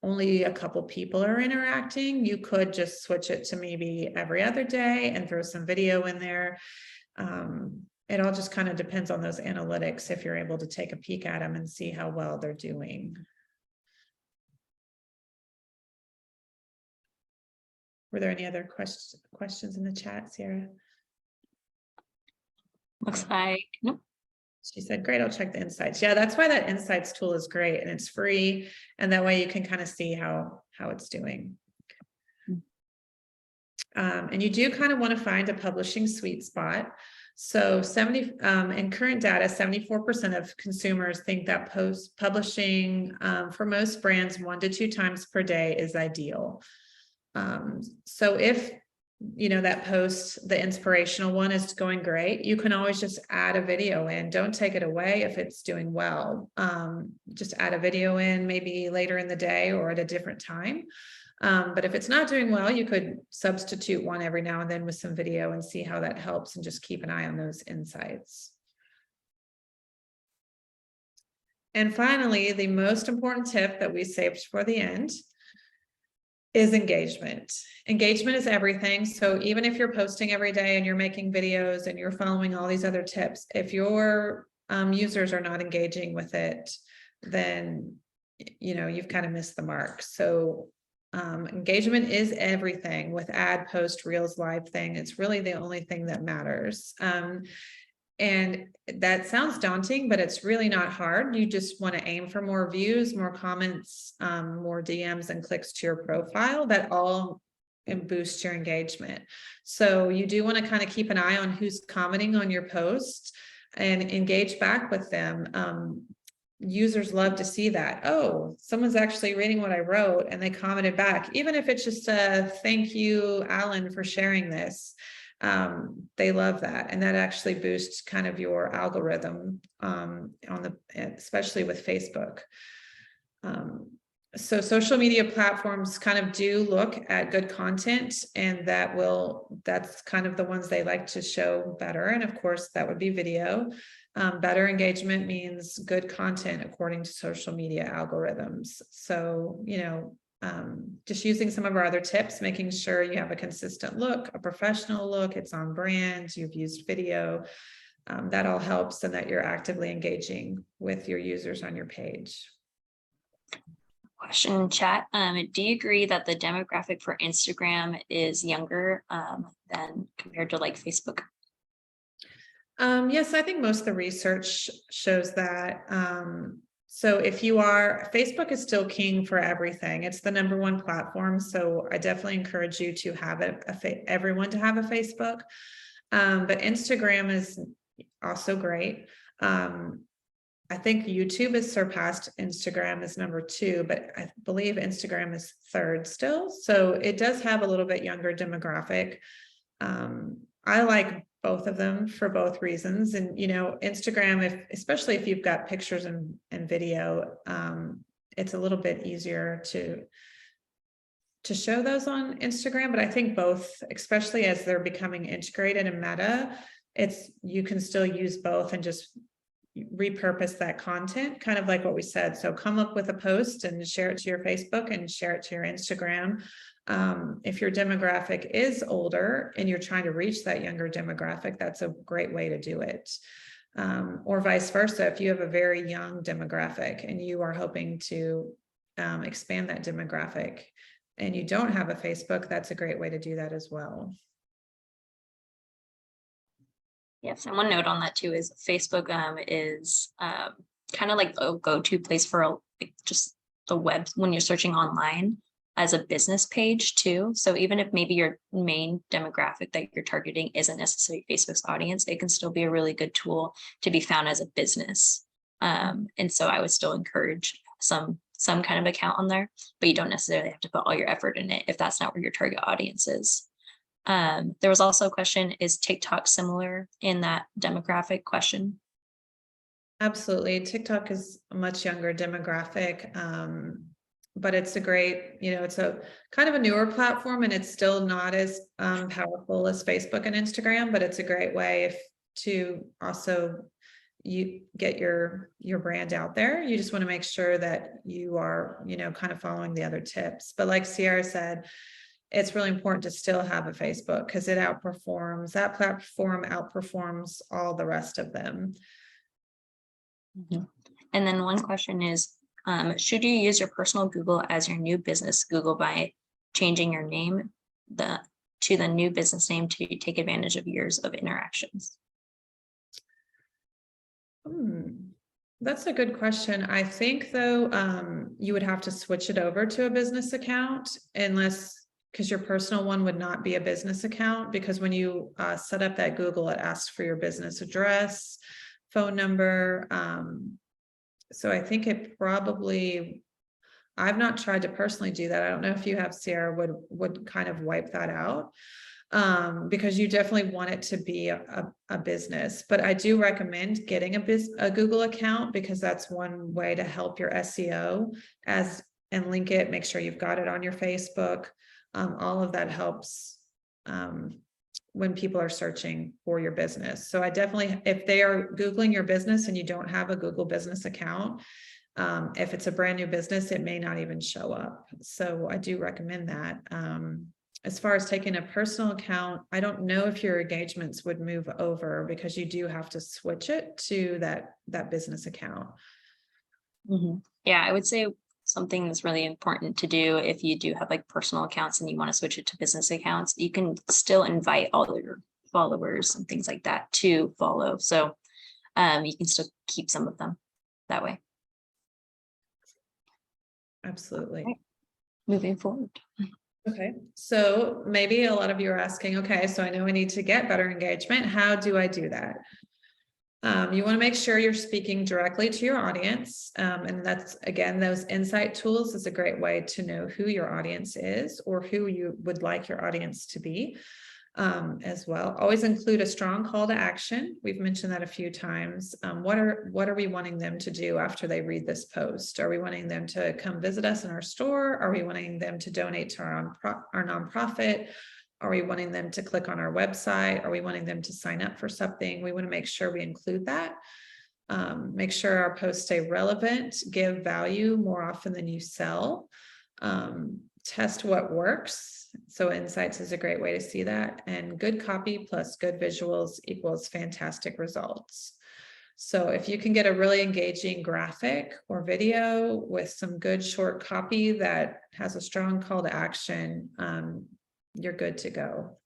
only a couple people are interacting, you could just switch it to maybe every other day and throw some video in there. It all just kind of depends on those analytics, if you're able to take a peek at them and see how well they're doing. Were there any other questions in the chat, Sarah? Looks like, nope. She said, great, I'll check the insights. Yeah, that's why that insights tool is great, and it's free. And that way you can kind of see how it's doing. And you do kind of want to find a publishing sweet spot. So in current data, 74% of consumers think that publishing for most brands 1 to 2 times per day is ideal. So if that post, the inspirational one, is going great, you can always just add a video in. Don't take it away if it's doing well. Just add a video in maybe later in the day or at a different time. But if it's not doing well, you could substitute one every now and then with some video and see how that helps, and just keep an eye on those insights. And finally, the most important tip that we saved for the end is engagement. Engagement is everything. So even if you're posting every day and you're making videos and you're following all these other tips, if your users are not engaging with it, then you've kind of missed the mark. So engagement is everything. With ad, post, reels, live thing, it's really the only thing that matters. And that sounds daunting, but it's really not hard. You just want to aim for more views, more comments, more DMs and clicks to your profile. That all boosts your engagement. So you do want to kind of keep an eye on who's commenting on your posts and engage back with them. Users love to see that. Oh, someone's actually reading what I wrote and they commented back, even if it's just a thank you, Alan, for sharing this. They love that, and that actually boosts kind of your algorithm especially with Facebook. So social media platforms kind of do look at good content, and that's kind of the ones they like to show better. And of course, that would be video. Better engagement means good content according to social media algorithms. So, just using some of our other tips, making sure you have a consistent look, a professional look, it's on brand, you've used video, that all helps, and that you're actively engaging with your users on your page. Question in chat. Do you agree that the demographic for Instagram is younger than compared to like Facebook? Yes, I think most of the research shows that. So if Facebook is still king for everything. It's the #1 platform. So I definitely encourage you to have everyone to have a Facebook. But Instagram is also great. I think YouTube has surpassed Instagram as #2, but I believe Instagram is 3rd still. So it does have a little bit younger demographic. I like both of them for both reasons. And, Instagram, especially if you've got pictures and video, it's a little bit easier to show those on Instagram. But I think both, especially as they're becoming integrated in Meta, you can still use both and just repurpose that content, kind of like what we said. So come up with a post and share it to your Facebook and share it to your Instagram. If your demographic is older and you're trying to reach that younger demographic, that's a great way to do it. Or vice versa, if you have a very young demographic and you are hoping to expand that demographic and you don't have a Facebook, that's a great way to do that as well. Yes, and one note on that too is Facebook is kind of like a go-to place for just the web when you're searching online as a business page too. So even if maybe your main demographic that you're targeting isn't necessarily Facebook's audience, it can still be a really good tool to be found as a business. And so I would still encourage some some kind of account on there, but you don't necessarily have to put all your effort in it if that's not where your target audience is. There was also a question, is TikTok similar in that demographic question? Absolutely. TikTok is a much younger demographic. But it's a great, it's a kind of a newer platform, and it's still not as powerful as Facebook and Instagram, but it's a great way to also you get your brand out there. You just want to make sure that you are, kind of following the other tips. But like Sierra said, it's really important to still have a Facebook because that platform outperforms all the rest of them. And then one question is, should you use your personal Google as your new business Google by changing your name to the new business name to take advantage of years of interactions? That's a good question. I think though, you would have to switch it over to a business account because your personal one would not be a business account, because when you set up that Google, it asks for your business address, phone number. So I think I've not tried to personally do that. I don't know if you have, Sierra, would kind of wipe that out, because you definitely want it to be a business. But I do recommend getting a Google account, because that's one way to help your SEO and link it, make sure you've got it on your Facebook. All of that helps when people are searching for your business. So I definitely, if they are Googling your business and you don't have a Google business account, if it's a brand new business, it may not even show up. So I do recommend that. As far as taking a personal account, I don't know if your engagements would move over, because you do have to switch it to that business account. Yeah, I would say something that's really important to do if you do have like personal accounts and you want to switch it to business accounts, you can still invite all of your followers and things like that to follow. So you can still keep some of them that way. Absolutely. Okay. Moving forward. Okay, so maybe a lot of you are asking, okay, so I know I need to get better engagement. How do I do that? You want to make sure you're speaking directly to your audience. And that's, again, those insight tools is a great way to know who your audience is, or who you would like your audience to be. As well, always include a strong call to action. We've mentioned that a few times. What are we wanting them to do after they read this post? Are we wanting them to come visit us in our store? Are we wanting them to donate to our nonprofit? Are we wanting them to click on our website? Are we wanting them to sign up for something? We want to make sure we include that. Make sure our posts stay relevant, give value more often than you sell. Test what works. So insights is a great way to see that. And good copy plus good visuals equals fantastic results. So if you can get a really engaging graphic or video with some good short copy that has a strong call to action, you're good to go.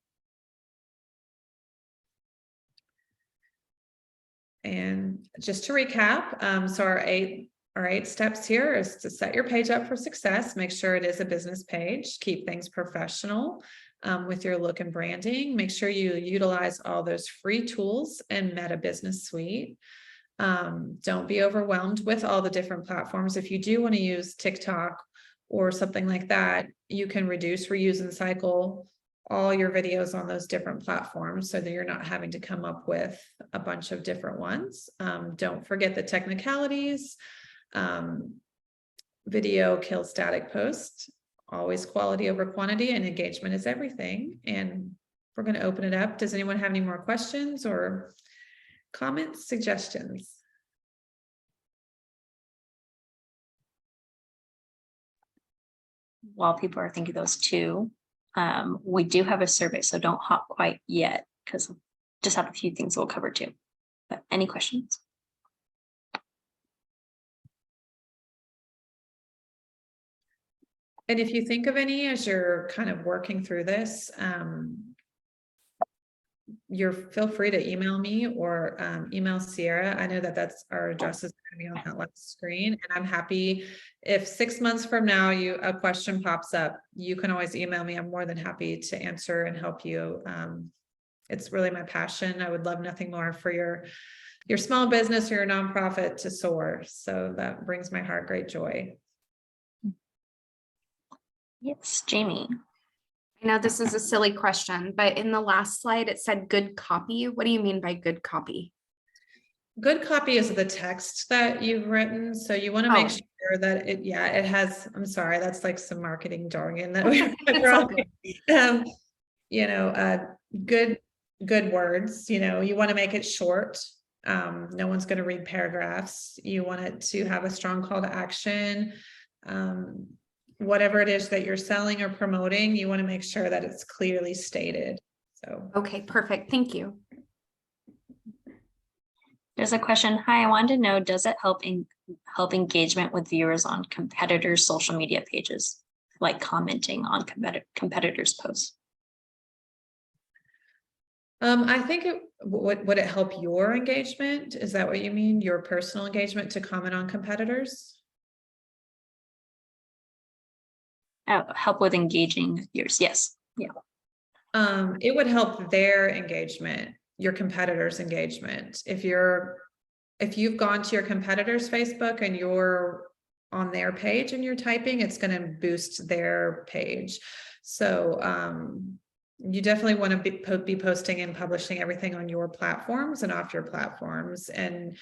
And just to recap, so our eight steps here is to set your page up for success. Make sure it is a business page. Keep things professional with your look and branding. Make sure you utilize all those free tools in Meta Business Suite. Don't be overwhelmed with all the different platforms. If you do want to use TikTok or something like that, you can reduce, reuse, and cycle all your videos on those different platforms so that you're not having to come up with a bunch of different ones. Don't forget the technicalities. Video kills static posts, always quality over quantity, and engagement is everything. And we're going to open it up. Does anyone have any more questions or comments, suggestions? While people are thinking those too, we do have a survey, so don't hop quite yet, because we just have a few things we'll cover too. But any questions? And if you think of any as you're kind of working through this, feel free to email me or email Sierra. I know that's our address is going to be on that last screen, and I'm happy if 6 months from now a question pops up, you can always email me. I'm more than happy to answer and help you. It's really my passion. I would love nothing more for your small business or your nonprofit to soar. So that brings my heart great joy. Yes, Jamie. I know this is a silly question, but in the last slide, it said good copy. What do you mean by good copy? Good copy is the text that you've written, so you want to make Oh. sure that it has, I'm sorry, that's like some marketing jargon that we It's all good. you know, good words, you know, you want to make it short. No one's going to read paragraphs. You want it to have a strong call to action. Whatever it is that you're selling or promoting, you want to make sure that it's clearly stated. So Okay, perfect. Thank you. There's a question. Hi, I wanted to know, does it help engagement with viewers on competitors' social media pages, like commenting on competitors' posts? I think would it help your engagement? Is that what you mean? Your personal engagement to comment on competitors? Help with engaging viewers. Yes. Yeah. It would help their engagement, your competitors' engagement. If you've gone to your competitor's Facebook and you're on their page and you're typing, it's going to boost their page. So you definitely want to be posting and publishing everything on your platforms and off your platforms. And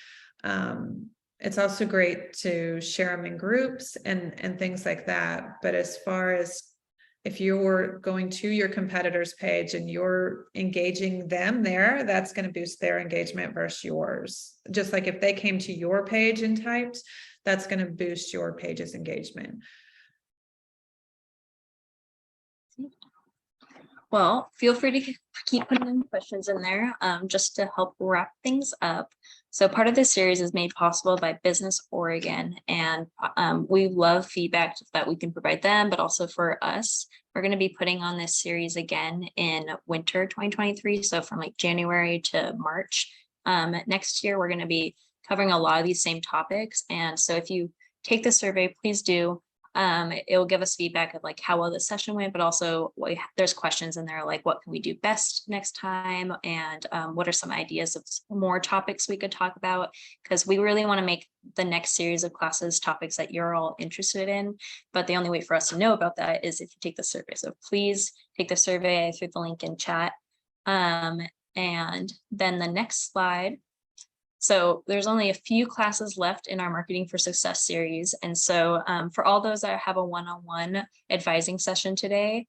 it's also great to share them in groups and things like that. But as far as if you're going to your competitor's page and you're engaging them there, that's going to boost their engagement versus yours. Just like if they came to your page and typed, that's going to boost your page's engagement. Well, feel free to keep putting in questions in there just to help wrap things up. So part of this series is made possible by Business Oregon, and we love feedback that we can provide them, but also for us. We're going to be putting on this series again in winter 2023, so from like January to March. Next year, we're going to be covering a lot of these same topics, and so if you take the survey, please do. It will give us feedback of like how well the session went, but also there's questions in there like what can we do best next time, and what are some ideas of more topics we could talk about, because we really want to make the next series of classes topics that you're all interested in, but the only way for us to know about that is if you take the survey. So please take the survey through the link in chat. And then the next slide. So there's only a few classes left in our Marketing for Success series. And so for all those that have a one-on-one advising session today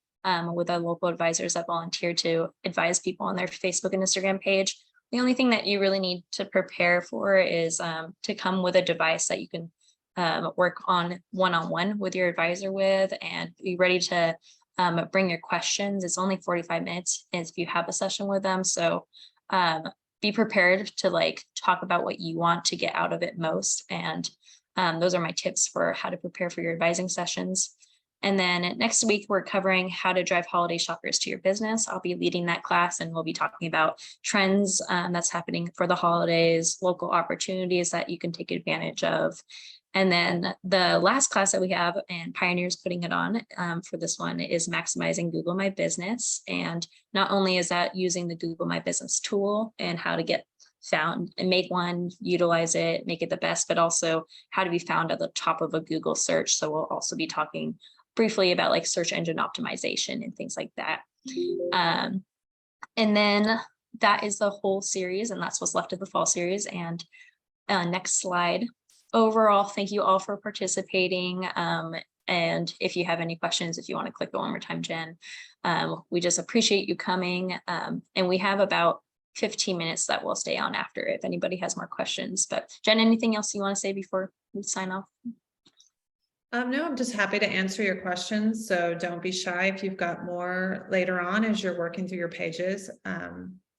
with our local advisors that volunteer to advise people on their Facebook and Instagram page, the only thing that you really need to prepare for is to come with a device that you can work on one-on-one with your advisor with, and be ready to bring your questions. It's only 45 minutes if you have a session with them. So be prepared to like talk about what you want to get out of it most. And those are my tips for how to prepare for your advising sessions. And then next week, we're covering how to drive holiday shoppers to your business. I'll be leading that class, and we'll be talking about trends that's happening for the holidays, local opportunities that you can take advantage of. And then the last class that we have, and Pioneer's putting it on for this one, is maximizing Google My Business. And not only is that using the Google My Business tool and how to get found and make one, utilize it, make it the best, but also how to be found at the top of a Google search. So we'll also be talking briefly about like search engine optimization and things like that. And then that is the whole series, and that's what's left of the fall series. And next slide. Overall, thank you all for participating. And if you have any questions, if you want to click it one more time, Jen, we just appreciate you coming. And we have about 15 minutes that will stay on after if anybody has more questions. But Jen, anything else you want to say before we sign off? No, I'm just happy to answer your questions. So don't be shy. If you've got more later on as you're working through your pages,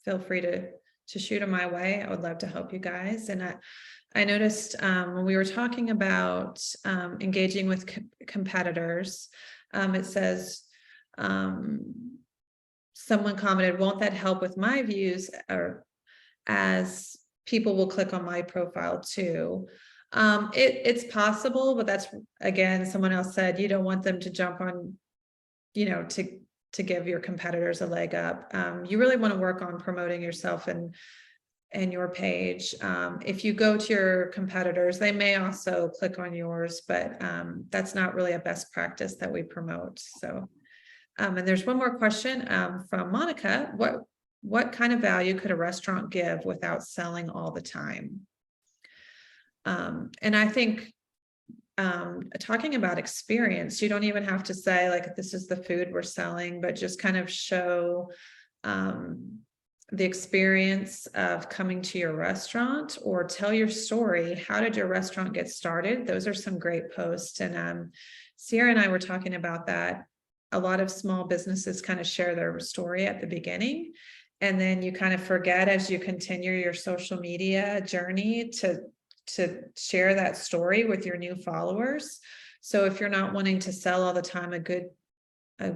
feel free to shoot them my way. I would love to help you guys. And I noticed when we were talking about engaging with competitors, it says, someone commented, won't that help with my views, or as people will click on my profile too? It's possible, but that's, again, someone else said, you don't want them to jump on, you know, to give your competitors a leg up. You really want to work on promoting yourself and and your page. If you go to your competitors, they may also click on yours, but that's not really a best practice that we promote. So, and there's one more question from Monica. What kind of value could a restaurant give without selling all the time? And I think talking about experience, you don't even have to say like, this is the food we're selling, but just kind of show the experience of coming to your restaurant, or tell your story. How did your restaurant get started? Those are some great posts. And Sierra and I were talking about that. A lot of small businesses kind of share their story at the beginning, and then you kind of forget as you continue your social media journey to share that story with your new followers. So if you're not wanting to sell all the time,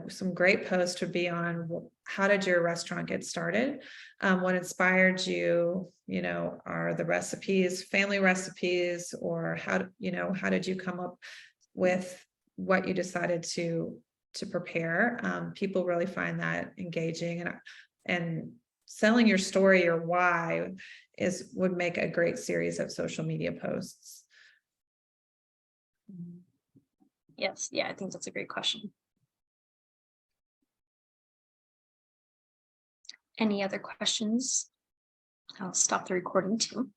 some great posts would be on how did your restaurant get started? What inspired you, are the recipes, family recipes, or how did you come up with what you decided to prepare? People really find that engaging, and selling your story or why would make a great series of social media posts. Yes, yeah, I think that's a great question. Any other questions? I'll stop the recording too.